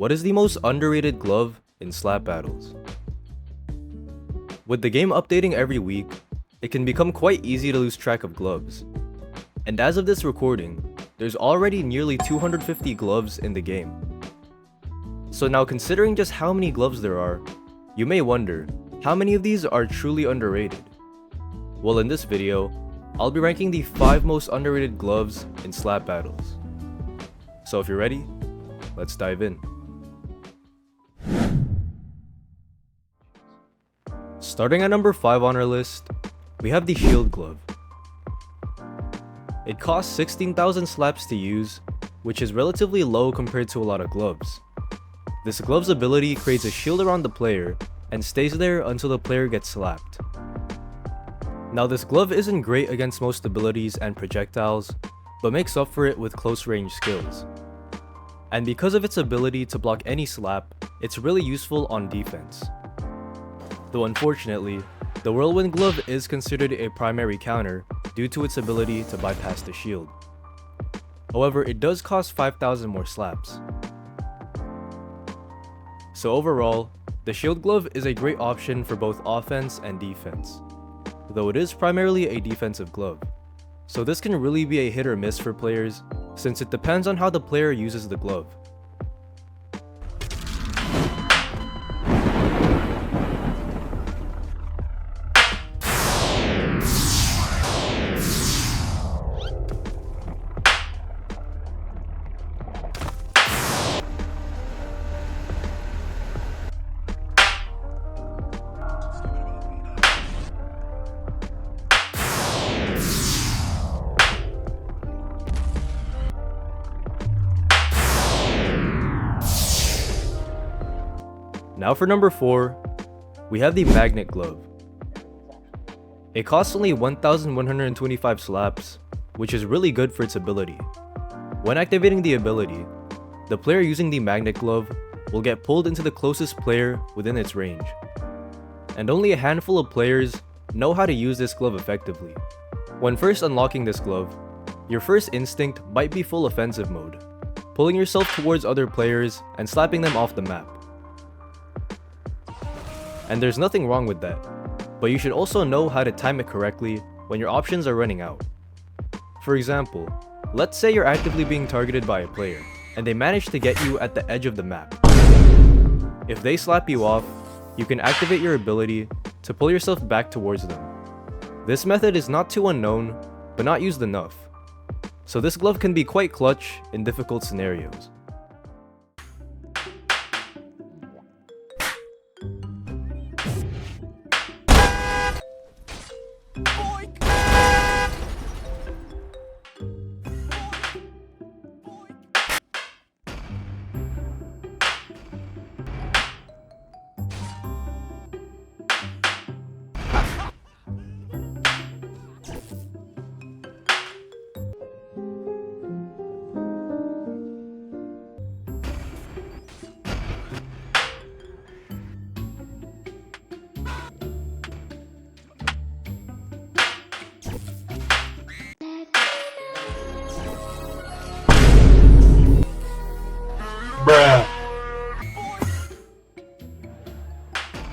What is the most underrated glove in slap battles? With the game updating every week, it can become quite easy to lose track of gloves. And as of this recording, there's already nearly 250 gloves in the game. So now, considering just how many gloves there are, you may wonder, how many of these are truly underrated? Well, in this video, I'll be ranking the 5 most underrated gloves in slap battles. So if you're ready, let's dive in. Starting at number 5 on our list, we have the shield glove. It costs 16,000 slaps to use, which is relatively low compared to a lot of gloves. This glove's ability creates a shield around the player and stays there until the player gets slapped. Now, this glove isn't great against most abilities and projectiles, but makes up for it with close range skills. And because of its ability to block any slap, it's really useful on defense. Though unfortunately, the whirlwind glove is considered a primary counter due to its ability to bypass the shield. However, it does cost 5,000 more slaps. So overall, the shield glove is a great option for both offense and defense, though it is primarily a defensive glove. So this can really be a hit or miss for players, since it depends on how the player uses the glove. Now for number 4, we have the magnet glove. It costs only 1,125 slaps, which is really good for its ability. When activating the ability, the player using the magnet glove will get pulled into the closest player within its range. And only a handful of players know how to use this glove effectively. When first unlocking this glove, your first instinct might be full offensive mode, pulling yourself towards other players and slapping them off the map. And there's nothing wrong with that, but you should also know how to time it correctly when your options are running out. For example, let's say you're actively being targeted by a player, and they manage to get you at the edge of the map. If they slap you off, you can activate your ability to pull yourself back towards them. This method is not too unknown, but not used enough, so this glove can be quite clutch in difficult scenarios.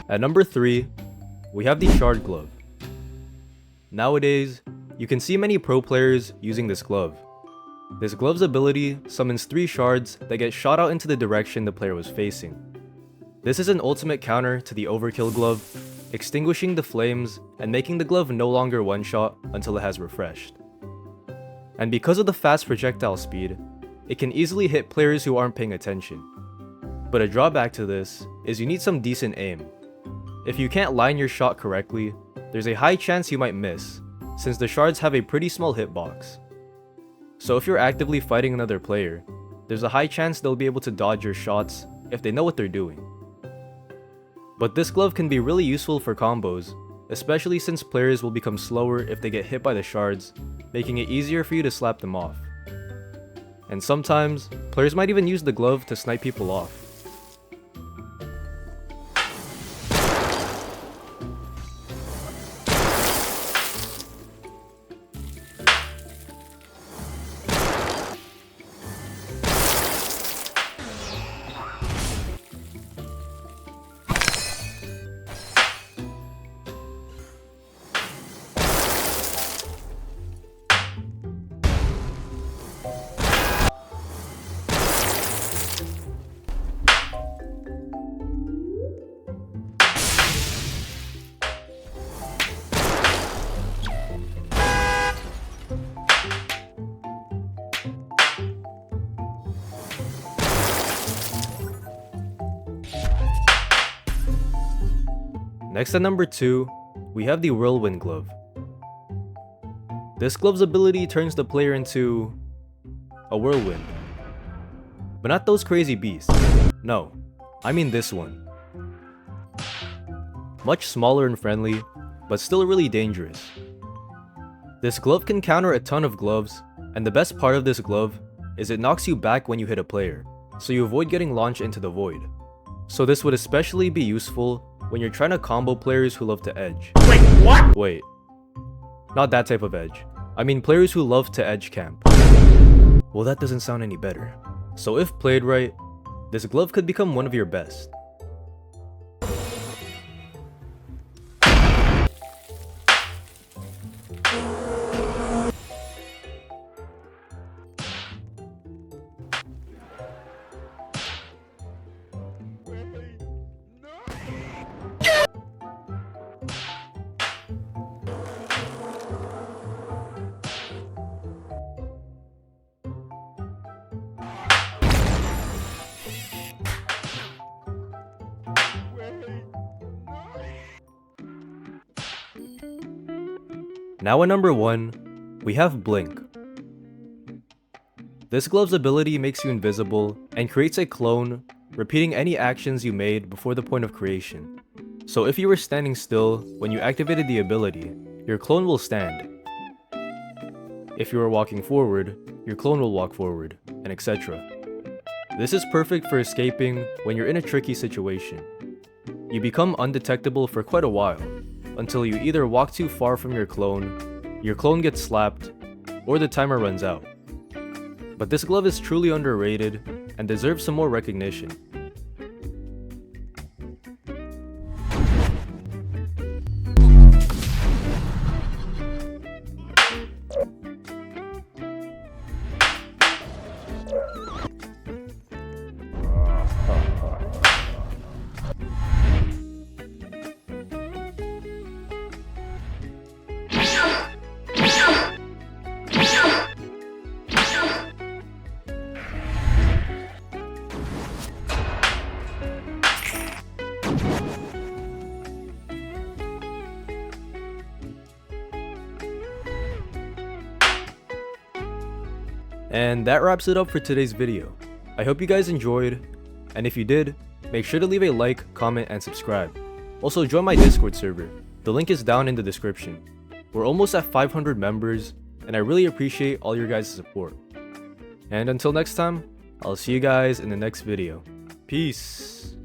At number 3, we have the shard glove. Nowadays, you can see many pro players using this glove. This glove's ability summons 3 shards that get shot out into the direction the player was facing. This is an ultimate counter to the overkill glove, extinguishing the flames and making the glove no longer one-shot until it has refreshed. And because of the fast projectile speed, it can easily hit players who aren't paying attention. But a drawback to this is you need some decent aim. If you can't line your shot correctly, there's a high chance you might miss, since the shards have a pretty small hitbox. So if you're actively fighting another player, there's a high chance they'll be able to dodge your shots if they know what they're doing. But this glove can be really useful for combos, especially since players will become slower if they get hit by the shards, making it easier for you to slap them off. And sometimes, players might even use the glove to snipe people off. Next at number 2, we have the whirlwind glove. This glove's ability turns the player into a whirlwind. But not those crazy beasts. No, I mean this one. Much smaller and friendly, but still really dangerous. This glove can counter a ton of gloves, and the best part of this glove is it knocks you back when you hit a player, so you avoid getting launched into the void. So this would especially be useful when you're trying to combo players who love to edge. Wait, what? Wait, not that type of edge. I mean players who love to edge camp. Well, that doesn't sound any better. So if played right, this glove could become one of your best. Now at number 1, we have Blink. This glove's ability makes you invisible and creates a clone, repeating any actions you made before the point of creation. So if you were standing still when you activated the ability, your clone will stand. If you are walking forward, your clone will walk forward, and etc. This is perfect for escaping when you're in a tricky situation. You become undetectable for quite a while, until you either walk too far from your clone gets slapped, or the timer runs out. But this glove is truly underrated and deserves some more recognition. And that wraps it up for today's video. I hope you guys enjoyed, and if you did, make sure to leave a like, comment, and subscribe. Also join my Discord server, the link is down in the description. We're almost at 500 members, and I really appreciate all your guys' support. And until next time, I'll see you guys in the next video. Peace!